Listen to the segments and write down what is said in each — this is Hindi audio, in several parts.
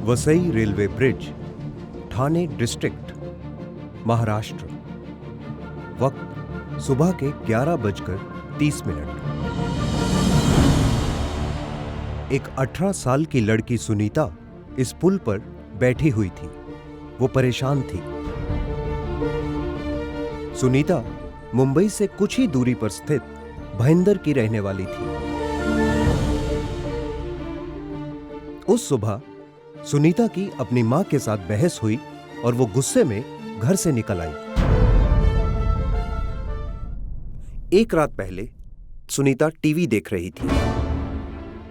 Vasai railway bridge, Thane district, Maharashtra. वक्त सुबह के 11:30। एक 18 साल की लड़की सुनीता इस पुल पर बैठी हुई थी। वो परेशान थी। सुनीता मुंबई से कुछ ही दूरी पर स्थित भाईंदर की रहने वाली थी। उस सुबह सुनीता की अपनी मां के साथ बहस हुई और वो गुस्से में घर से निकल आई। एक रात पहले सुनीता टीवी देख रही थी।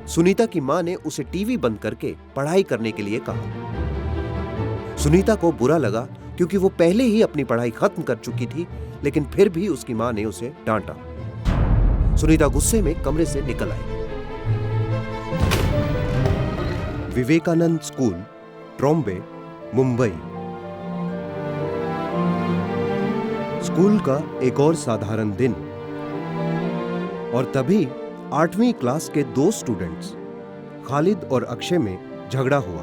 सुनीता की मां ने उसे टीवी बंद करके पढ़ाई करने के लिए कहा। सुनीता को बुरा लगा क्योंकि वो पहले ही अपनी पढ़ाई खत्म कर चुकी थी, लेकिन फिर भी उसकी मां ने उसे डांटा। सुनीता गुस्से में कमरे से निकल आई। विवेकानंद स्कूल, ट्रॉम्बे, मुंबई। स्कूल का एक और साधारण दिन, और तभी 8वीं क्लास के 2 स्टूडेंट्स खालिद और अक्षय में झगड़ा हुआ।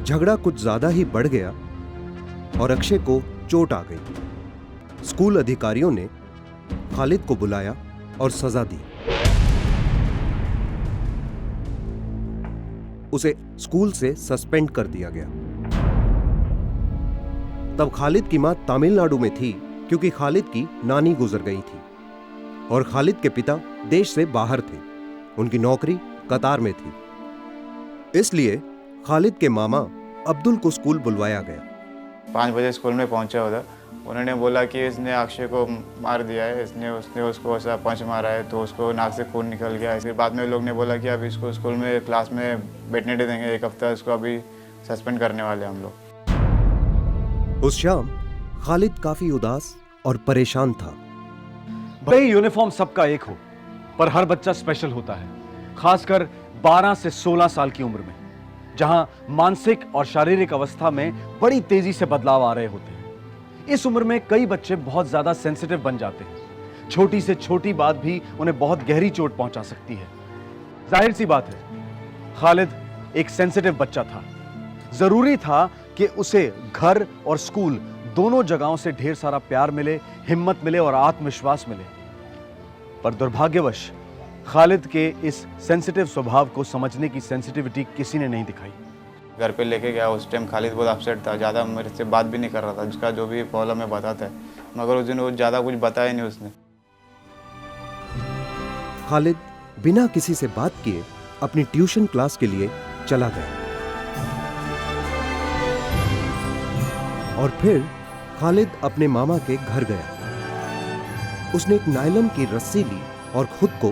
झगड़ा कुछ ज्यादा ही बढ़ गया और अक्षय को चोट आ गई। स्कूल अधिकारियों ने खालिद को बुलाया और सजा दी। उसे स्कूल से सस्पेंड कर दिया गया। तब खालिद की मां तमिलनाडु में थी क्योंकि खालिद की नानी गुजर गई थी और खालिद के पिता देश से बाहर थे। उनकी नौकरी कतार में थी। इसलिए खालिद के मामा अब्दुल को स्कूल बुलवाया गया। 5 बजे स्कूल में पहुंचा उधर। उन्होंने बोला कि इसने अक्षय को मार दिया है, उसने उसको ऐसा पंच मारा है, तो उसको नाक से खून निकल गया है। फिर बाद में लोग ने बोला कि अब इसको स्कूल में क्लास में बैठने नहीं देंगे, 1 हफ्ता इसको अभी सस्पेंड करने वाले हम लोग। उस शाम खालिद काफी उदास और परेशान था। भले यूनिफॉर्म सबका एक हो, पर हर बच्चा स्पेशल होता है, खासकर 12 से 16 साल की उम्र में, जहां मानसिक और शारीरिक अवस्था में बड़ी तेजी से बदलाव आ रहे होते हैं। इस उम्र में कई बच्चे बहुत ज्यादा सेंसिटिव बन जाते हैं। छोटी से छोटी बात भी उन्हें बहुत गहरी चोट पहुंचा सकती है। जाहिर सी बात है, खालिद एक सेंसिटिव बच्चा था। जरूरी था कि उसे घर और स्कूल दोनों जगहों से ढेर सारा प्यार मिले, हिम्मत मिले और आत्मविश्वास मिले। पर दुर्भाग्यवश खालिद के इस सेंसिटिव स्वभाव को समझने की सेंसिटिविटी किसी ने नहीं दिखाई। घर पे लेके गया, उस टाइम खालिद बहुत अपसेट था, ज़्यादा मेरे से बात भी नहीं कर रहा था। जिसका जो भी प्रॉब्लम है बताता है, मगर उस दिन वो ज़्यादा कुछ बताया नहीं उसने। खालिद बिना किसी से बात किए अपनी ट्यूशन क्लास के लिए चला गया। और फिर खालिद अपने मामा के घर गया। उसने एक नायलॉन की रस्सी ली और खुद को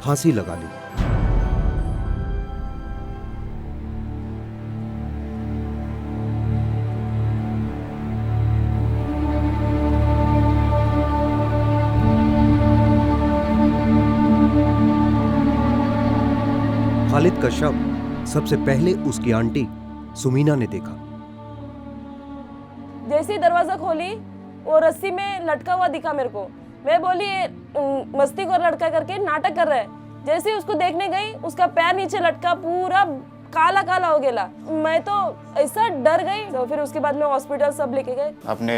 फांसी लगा ली। खालिद का शव सबसे पहले उसकी आंटी सुमीना ने देखा। जैसे ही दरवाजा खोली, वो रस्सी में लटका हुआ दिखा मेरे को। मैं बोली मस्ती को लड़का करके नाटक कर रहा है। जैसे ही उसको देखने गई, उसका पैर नीचे लटका, पूरा काला काला हो गया। मैं तो ऐसा डर गई। तो फिर उसके बाद में हॉस्पिटल सब लेके गए। अपने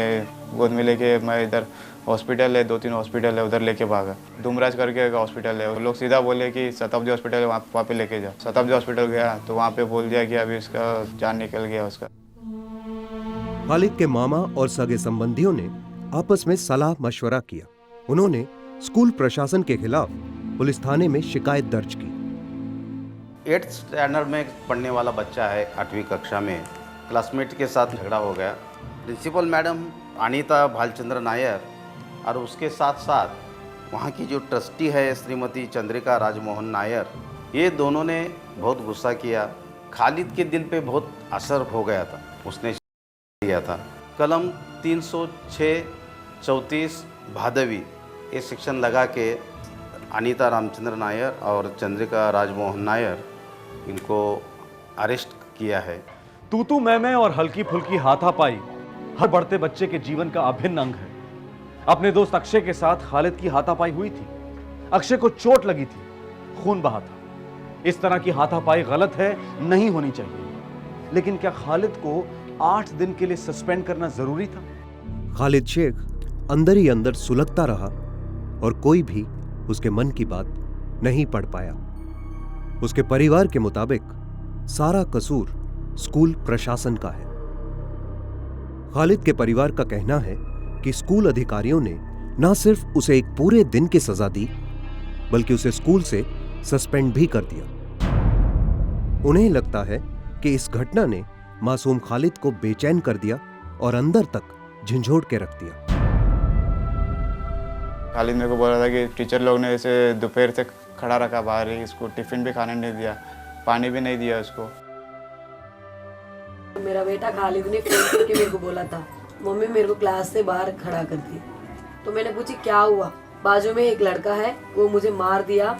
गोद में लेके मैं इधर हॉस्पिटल है, 2-3 हॉस्पिटल है, उधर लेके भागा। दुमराज करके एक हॉस्पिटल है, लोग सीधा बोले कि शताब्दी हॉस्पिटल है, वहाँ पे लेके जा। शताब्दी हॉस्पिटल गया तो वहाँ पे बोल दिया कि अभी इसका जान निकल गया उसका। खालिद के मामा और सगे संबंधियों ने आपस में सलाह मशवरा किया। उन्होंने स्कूल प्रशासन के खिलाफ पुलिस थाने में शिकायत दर्ज की। 8th स्टैंडर्ड में पढ़ने वाला बच्चा है, 8वीं कक्षा में, क्लासमेट के साथ झगड़ा हो गया। प्रिंसिपल मैडम अनीता भालचंद्र नायर और उसके साथ साथ वहाँ की जो ट्रस्टी है श्रीमती चंद्रिका राजमोहन नायर, ये दोनों ने बहुत गुस्सा किया। खालिद के दिल पे बहुत असर हो गया था। उसने किया था कलम 306 34 भादवी ये सेक्शन लगा के अनीता रामचंद्र नायर और चंद्रिका राजमोहन नायर इनको अरेस्ट किया है। तू मैं और हल्की फुल्की हाथापाई हर बढ़ते बच्चे के जीवन का अभिन्न अंग है। अपने दोस्त अक्षय के साथ खालिद की हाथापाई हुई थी। अक्षय को चोट लगी थी, खून बहा था। इस तरह की हाथापाई गलत है, नहीं होनी चाहिए। लेकिन क्या खालिद को 8 दिन के लिए सस्पेंड करना जरूरी था? खालिद शेख अंदर ही अंदर सुलगता रहा और कोई भी उसके मन की बात नहीं पढ़ पाया। उसके परिवार के मुताबिक सारा कसूर स्कूल प्रशासन का है। खालिद के परिवार का कहना है कि स्कूल अधिकारियों ने न सिर्फ उसे एक पूरे दिन की सजा दी, बल्कि उसे स्कूल से सस्पेंड भी कर दिया। उन्हें लगता है कि इस घटना ने मासूम खालिद को बेचैन कर दिया और अंदर तक झंझोड़ के रख दिया। खालिद मेरे को बोल रहा था कि टीचर लोग ने इसे दोपहर से खड़ा रखा बाहर ही, इसको टिफिन भी खाने नहीं दिया, पानी भी नहीं दिया उसको। मेरा बेटा खालिद ने फोन करके मेरे को बोला था, मम्मी मेरे को क्लास से बाहर खड़ा कर दी। तो मैंने पूछी क्या हुआ? बाजू में एक लड़का है, वो मुझे मार दिया।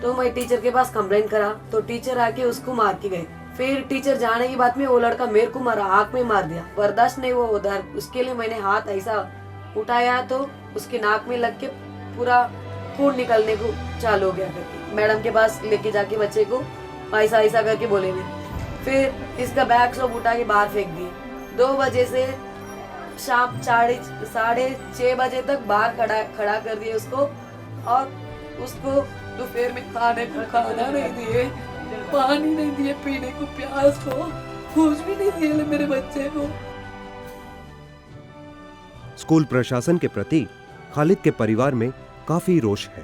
तो मैं टीचर के पास कंप्लेंट करा, तो टीचर आके उसको मार के गए। फिर टीचर जाने के बाद में वो लड़का मेरे को मारा, आँख में मार दिया। बर्दाश्त नहीं वो उधर, उसके लिए मैंने हाथ ऐसा उठाया तो उसके नाक में लग के पूरा खून निकलने को चालू हो गया। करके मैडम के पास लेके जाके बच्चे को ऐसा ऐसा करके बोले ने। फिर इसका बैग सब उठा के बाहर फेंक दिए। 2 बजे से शाम 6:30 बजे तक बाहर खड़ा कर दिए उसको, और उसको दोपहर में खाने को खाना नहीं दिए, पानी नहीं दिए पीने को, प्यास को कुछ भी नहीं दिए मेरे बच्चे को। स्कूल प्रशासन के प्रति खालिद के परिवार में काफी रोष है।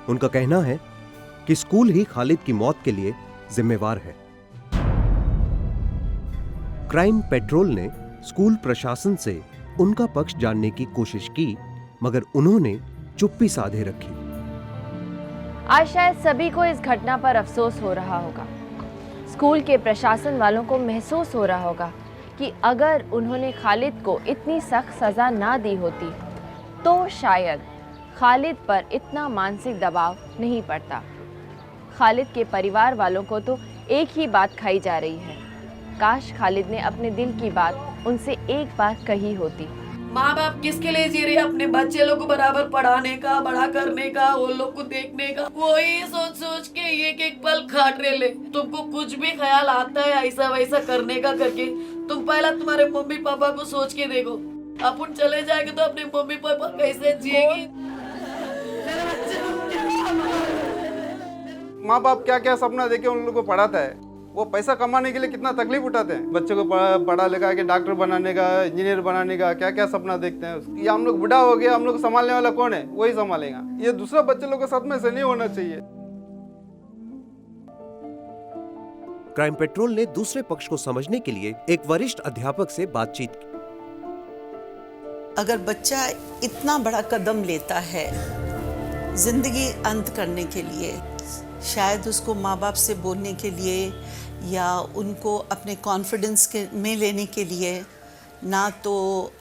उनका कहना है कि स्कूल ही खालिद की मौत के लिए जिम्मेवार है। क्राइम पेट्रोल ने स्कूल प्रशासन से उनका पक्ष जानने की कोशिश की, मगर उन्होंने चुप्पी साधे रखी। आज शायद सभी को इस घटना पर अफसोस हो रहा होगा। स्कूल के प्रशासन वालों को महसूस हो रहा होगा कि अगर उन्होंने खालिद को इतनी सख्त सज़ा ना दी होती तो शायद खालिद पर इतना मानसिक दबाव नहीं पड़ता। खालिद के परिवार वालों को तो एक ही बात खाई जा रही है, काश खालिद ने अपने दिल की बात उनसे एक बार कही होती। माँ बाप किसके लिए जी रहे? अपने बच्चे लोग को बराबर पढ़ाने का, बड़ा करने का, वो लोग को देखने का। वही सोच सोच के एक एक पल काट रहे ले। तुमको कुछ भी ख्याल आता है ऐसा वैसा करने का करके, तुम पहला तुम्हारे मम्मी पापा को सोच के देखो। अपन चले जाएंगे तो अपने मम्मी पापा कैसे जिएंगे? माँ बाप क्या क्या सपना देके उन लोगों को पढ़ाता है। वो पैसा कमाने के लिए कितना तकलीफ उठाते हैं, बच्चों को पढ़ा लिखा के डॉक्टर बनाने का, इंजीनियर बनाने का, क्या क्या सपना देखते हैं। ये हम लोग बुढ़ा हो गया, हम लोग संभालने वाला कौन है? वही संभालेगा। ये दूसरा बच्चे लोग के साथ में से नहीं होना चाहिए। क्राइम पेट्रोल ने दूसरे पक्ष को समझने के लिए एक वरिष्ठ अध्यापक से बातचीत की। अगर बच्चा इतना बड़ा कदम लेता है जिंदगी अंत करने के लिए, शायद उसको माँ बाप से बोलने के लिए या उनको अपने कॉन्फिडेंस में लेने के लिए ना तो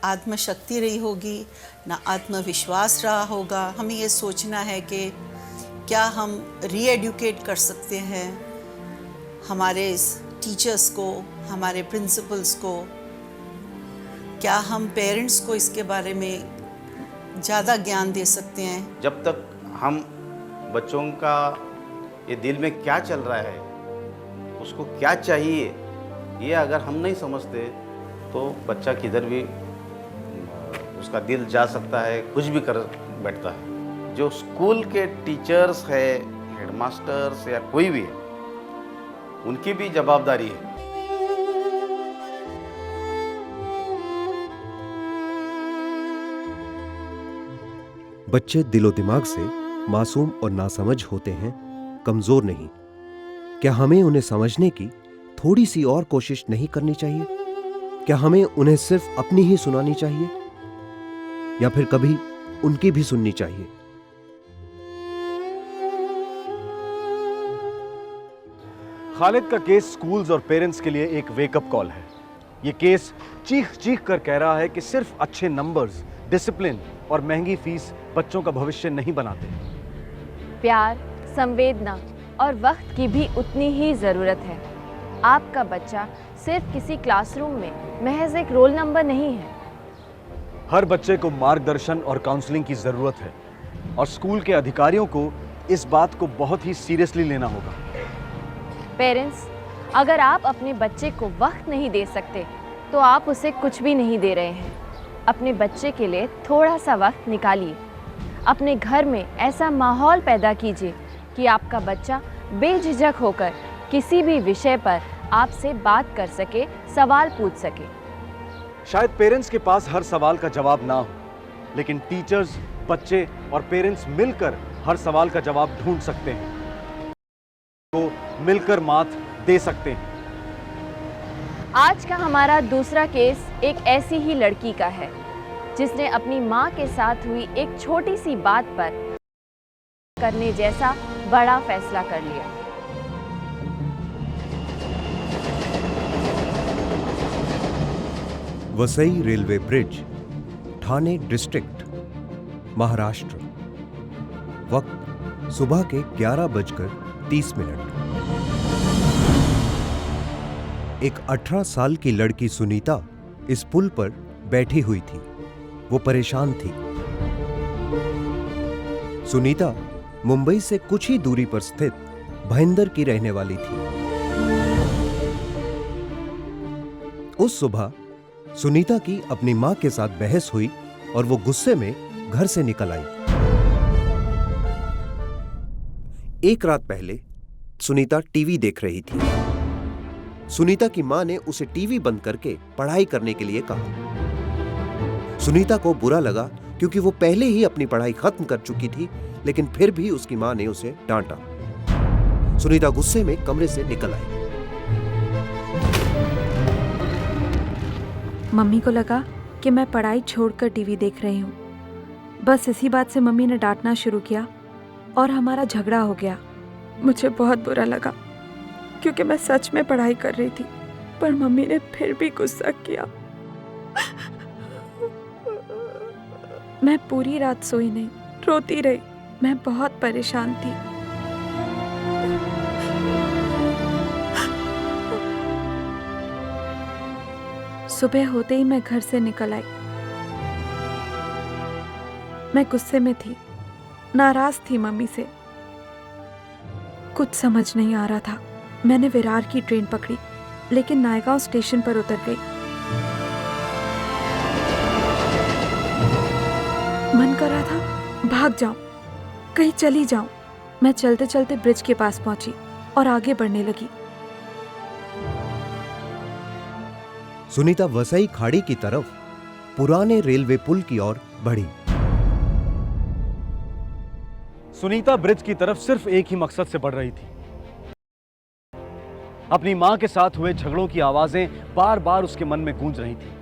आत्मशक्ति रही होगी, ना आत्मविश्वास रहा होगा। हमें ये सोचना है कि क्या हम रीएडुकेट कर सकते हैं हमारे टीचर्स को, हमारे प्रिंसिपल्स को। क्या हम पेरेंट्स को इसके बारे में ज़्यादा ज्ञान दे सकते हैं? जब तक हम बच्चों का ये दिल में क्या चल रहा है, उसको क्या चाहिए, ये अगर हम नहीं समझते तो बच्चा किधर भी उसका दिल जा सकता है, कुछ भी कर बैठता है। जो स्कूल के टीचर्स है, हेडमास्टर्स या कोई भी है, उनकी भी जवाबदारी है। बच्चे दिलो दिमाग से मासूम और नासमझ होते हैं, कमजोर नहीं। क्या हमें उन्हें समझने की थोड़ी सी और कोशिश नहीं करनी चाहिए? क्या हमें उन्हें सिर्फ अपनी ही सुनानी चाहिए या फिर कभी उनकी भी सुननी चाहिए? खालिद का केस स्कूल्स और पेरेंट्स के लिए एक वेकअप कॉल है। ये केस चीख चीख कर कह रहा है कि सिर्फ अच्छे नंबर्स, डिसिप्लिन और महंगी फीस बच्चों का भविष्य नहीं बनाते। प्यार, संवेदना और वक्त की भी उतनी ही ज़रूरत है। आपका बच्चा सिर्फ किसी क्लासरूम में महज एक रोल नंबर नहीं है। हर बच्चे को मार्गदर्शन और काउंसलिंग की ज़रूरत है और स्कूल के अधिकारियों को इस बात को बहुत ही सीरियसली लेना होगा। पेरेंट्स, अगर आप अपने बच्चे को वक्त नहीं दे सकते तो आप उसे कुछ भी नहीं दे रहे हैं। अपने बच्चे के लिए थोड़ा सा वक्त निकालिए। अपने घर में ऐसा माहौल पैदा कीजिए कि आपका बच्चा बेझिझक होकर किसी भी विषय पर आपसे बात कर सके, सवाल पूछ सके। शायद पेरेंट्स के पास हर सवाल का जवाब ना हो, लेकिन टीचर्स, बच्चे और पेरेंट्स मिलकर हर सवाल का जवाब ढूंढ सकते हैं, तो मिलकर मात दे सकते हैं। आज का हमारा दूसरा केस एक ऐसी ही लड़की का है जिसने अपनी माँ के साथ हुई एक छोटी सी बात पर करने जैसा बड़ा फैसला कर लिया। Vasai railway bridge, Thane district, Maharashtra. वक्त सुबह के 11:30। एक 18 साल की लड़की सुनीता इस पुल पर बैठी हुई थी। वो परेशान थी। सुनीता मुंबई से कुछ ही दूरी पर स्थित भाईंदर की रहने वाली थी। उस सुबह सुनीता की अपनी मां के साथ बहस हुई और वो गुस्से में घर से निकल आई। एक रात पहले सुनीता टीवी देख रही थी। सुनीता की मां ने उसे टीवी बंद करके पढ़ाई करने के लिए कहा। सुनीता को बुरा लगा क्योंकि वो पहले ही अपनी पढ़ाई खत्म कर चुकी थी, लेकिन फिर भी उसकी मां ने उसे डांटा। सुनीता गुस्से में कमरे से निकल आई। मम्मी को लगा कि मैं पढ़ाई छोड़कर टीवी देख रही हूँ। बस इसी बात से मम्मी ने डांटना शुरू किया और हमारा झगड़ा हो गया। मुझे बहुत बुरा लगा क्योंकि मैं सच में पढ़ाई कर रही थी, पर मम्मी ने फिर भी गुस्सा किया। मैं पूरी रात सोई नहीं, रोती रही। मैं बहुत परेशान थी। सुबह होते ही मैं घर से निकल आई। मैं गुस्से में थी, नाराज थी मम्मी से। कुछ समझ नहीं आ रहा था। मैंने विरार की ट्रेन पकड़ी, लेकिन नायगांव स्टेशन पर उतर गई। मन कर रहा था भाग जाऊं, कहीं चली जाऊं। मैं चलते चलते ब्रिज के पास पहुंची और आगे बढ़ने लगी। सुनीता वसई खाड़ी की तरफ पुराने रेलवे पुल की ओर बढ़ी। सुनीता ब्रिज की तरफ सिर्फ एक ही मकसद से बढ़ रही थी। अपनी मां के साथ हुए झगड़ों की आवाजें बार बार उसके मन में गूंज रही थी।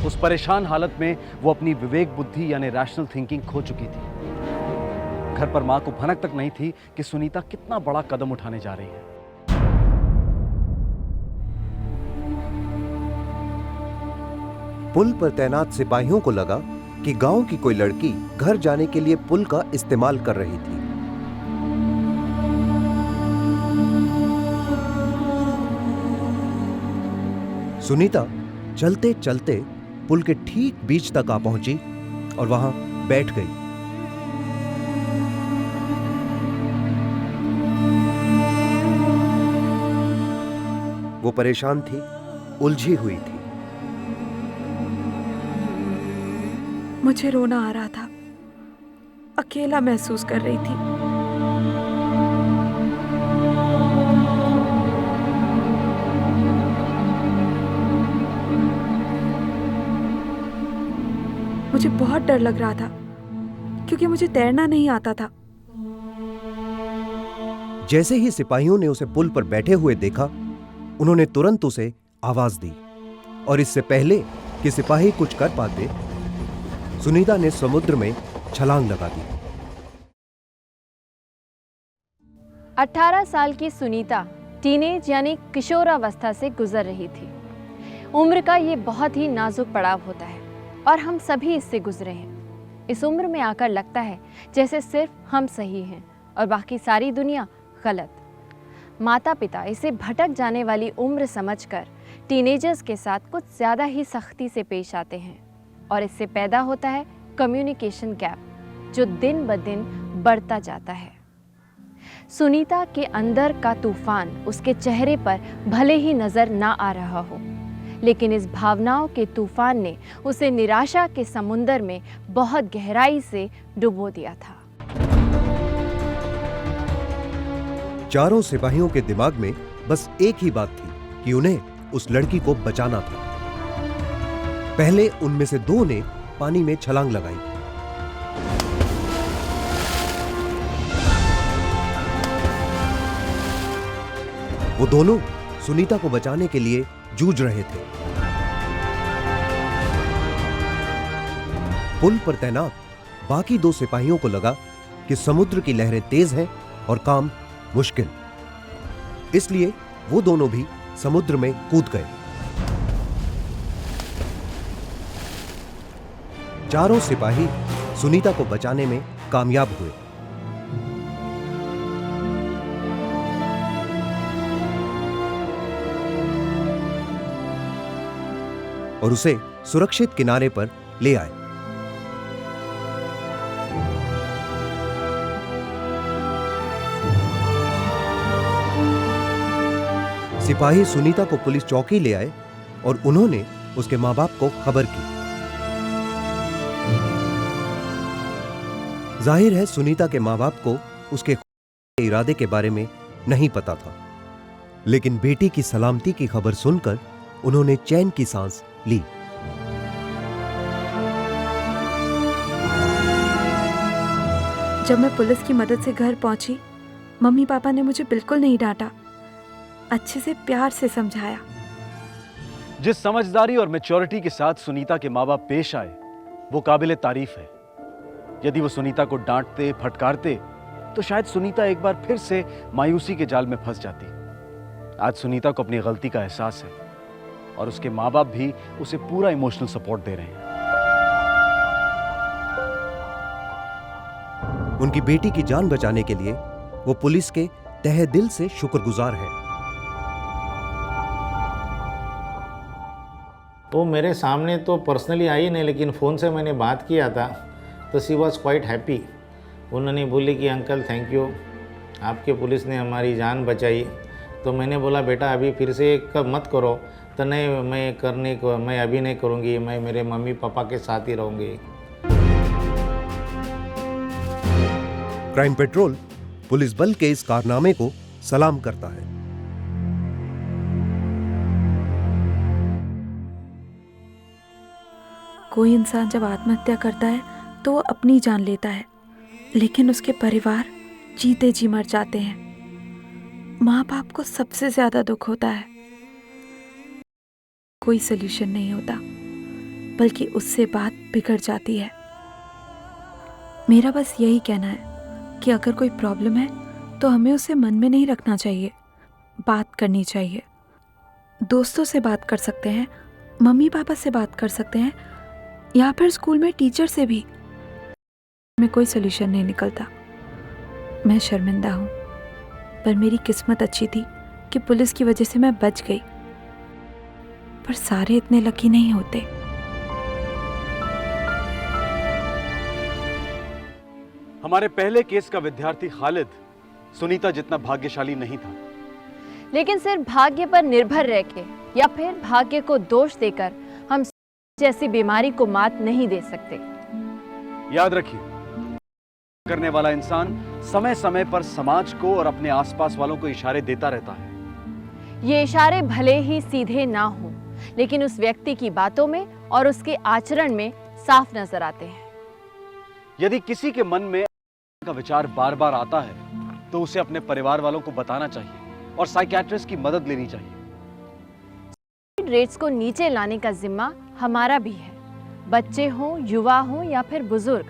उस परेशान हालत में वो अपनी विवेक बुद्धि यानी रैशनल थिंकिंग खो चुकी थी। घर पर मां को भनक तक नहीं थी कि सुनीता कितना बड़ा कदम उठाने जा रही है। पुल पर तैनात सिपाहियों को लगा कि गांव की कोई लड़की घर जाने के लिए पुल का इस्तेमाल कर रही थी। सुनीता चलते चलते पुल के ठीक बीच तक आ पहुंची और वहां बैठ गई। वो परेशान थी, उलझी हुई थी। मुझे रोना आ रहा था। अकेला महसूस कर रही थी। मुझे बहुत डर लग रहा था क्योंकि मुझे तैरना नहीं आता था। जैसे ही सिपाहियों ने उसे पुल पर बैठे हुए देखा, उन्होंने तुरंत उसे आवाज दी और इससे पहले कि सिपाही कुछ कर पाते, सुनीता ने समुद्र में छलांग लगा दी। 18 साल की सुनीता टीनेज यानी किशोरावस्था से गुजर रही थी। उम्र का ये बहुत ही नाजुक पड़ाव होता है और हम सभी इससे गुजरे हैं। इस उम्र में आकर लगता है जैसे सिर्फ हम सही हैं और बाकी सारी दुनिया गलत। माता पिता इसे भटक जाने वाली उम्र समझकर टीनेजर्स के साथ कुछ ज़्यादा ही सख्ती से पेश आते हैं और इससे पैदा होता है कम्युनिकेशन गैप, जो दिन ब दिन बढ़ता जाता है। सुनीता के अंदर का तूफान उसके चेहरे पर भले ही नजर ना आ रहा हो, लेकिन इस भावनाओं के तूफान ने उसे निराशा के समुंदर में बहुत गहराई से डुबो दिया था। चारों सिपाहियों के दिमाग में बस एक ही बात थी कि उन्हें उस लड़की को बचाना था। पहले उनमें से दो ने पानी में छलांग लगाई। वो दोनों सुनीता को बचाने के लिए जूझ रहे थे। पुल पर तैनात बाकी दो सिपाहियों को लगा कि समुद्र की लहरें तेज हैं और काम मुश्किल, इसलिए वो दोनों भी समुद्र में कूद गए। चारों सिपाही सुनीता को बचाने में कामयाब हुए। और उसे सुरक्षित किनारे पर ले आए। सिपाही सुनीता को पुलिस चौकी ले आए और उन्होंने उसके मां बाप को खबर की। जाहिर है सुनीता के मां बाप को उसके इरादे के बारे में नहीं पता था, लेकिन बेटी की सलामती की खबर सुनकर उन्होंने चैन की सांस ली। जब मैं पुलिस की मदद से घर पहुंची, मम्मी पापा ने मुझे बिल्कुल नहीं डांटा, अच्छे से प्यार से समझाया। जिस समझदारी और मैच्योरिटी के साथ सुनीता के माँ बाप पेश आए वो काबिले तारीफ है। यदि वो सुनीता को डांटते फटकारते तो शायद सुनीता एक बार फिर से मायूसी के जाल में फंस जाती। आज सुनीता को अपनी गलती का एहसास है और उसके माँ बाप भी उसे पूरा इमोशनल सपोर्ट दे रहे हैं। उनकी बेटी की जान बचाने के लिए वो पुलिस के तहे दिल से शुक्रगुजार है। वो मेरे सामने तो पर्सनली आई नहीं, लेकिन फ़ोन से मैंने बात किया था तो शी वॉज क्वाइट हैप्पी। उन्होंने बोली कि अंकल थैंक यू, आपके पुलिस ने हमारी जान बचाई। तो मैंने बोला बेटा अभी फिर से मत करो। तो नहीं, मैं अभी नहीं करूँगी, मैं मेरे मम्मी पापा के साथ ही रहूँगी। क्राइम पेट्रोल पुलिस बल के इस कारनामे को सलाम करता है। कोई इंसान जब आत्महत्या करता है तो वो अपनी जान लेता है, लेकिन उसके परिवार जीते जी मर जाते हैं। माँ बाप को सबसे ज्यादा दुख होता है। कोई सल्यूशन नहीं होता, बल्कि उससे बात बिगड़ जाती है। मेरा बस यही कहना है कि अगर कोई प्रॉब्लम है तो हमें उसे मन में नहीं रखना चाहिए, बात करनी चाहिए। दोस्तों से बात कर सकते हैं, मम्मी पापा से बात कर सकते हैं, या फिर स्कूल में टीचर से भी। में कोई सलूशन नहीं निकलता। मैं शर्मिंदा हूँ, पर मेरी किस्मत अच्छी थी कि पुलिस की वजह से मैं बच गई। पर सारे इतने लकी नहीं होते। हमारे पहले केस का विद्यार्थी खालिद सुनीता जितना भाग्यशाली नहीं था, लेकिन सिर्फ भाग्य पर निर्भर रह के या फिर भाग्य को दोष देकर हम जैसी बीमारी को मात नहीं दे सकते। याद रखिए, करने वाला इंसान समय समय पर समाज को और अपने आसपास वालों को इशारे देता रहता है। ये इशारे भले ही सीधे ना हो, लेकिन उस व्यक्ति की बातों में और उसके आचरण में साफ नजर आते हैं। यदि किसी के मन में का विचार बार बार आता है तो उसे अपने परिवार वालों को बताना चाहिए और साइकियाट्रिस्ट की मदद लेनी चाहिए। रेट्स को नीचे लाने का जिम्मा हमारा भी है। बच्चे हों, युवा हों या फिर बुजुर्ग,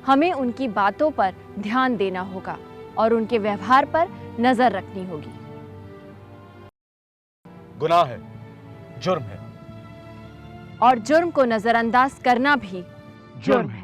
हमें उनकी बातों पर ध्यान देना होगा और उनके व्यवहार पर नजर रखनी होगी। गुनाह है, जुर्म है, और जुर्म को नजरअंदाज करना भी जुर्म है।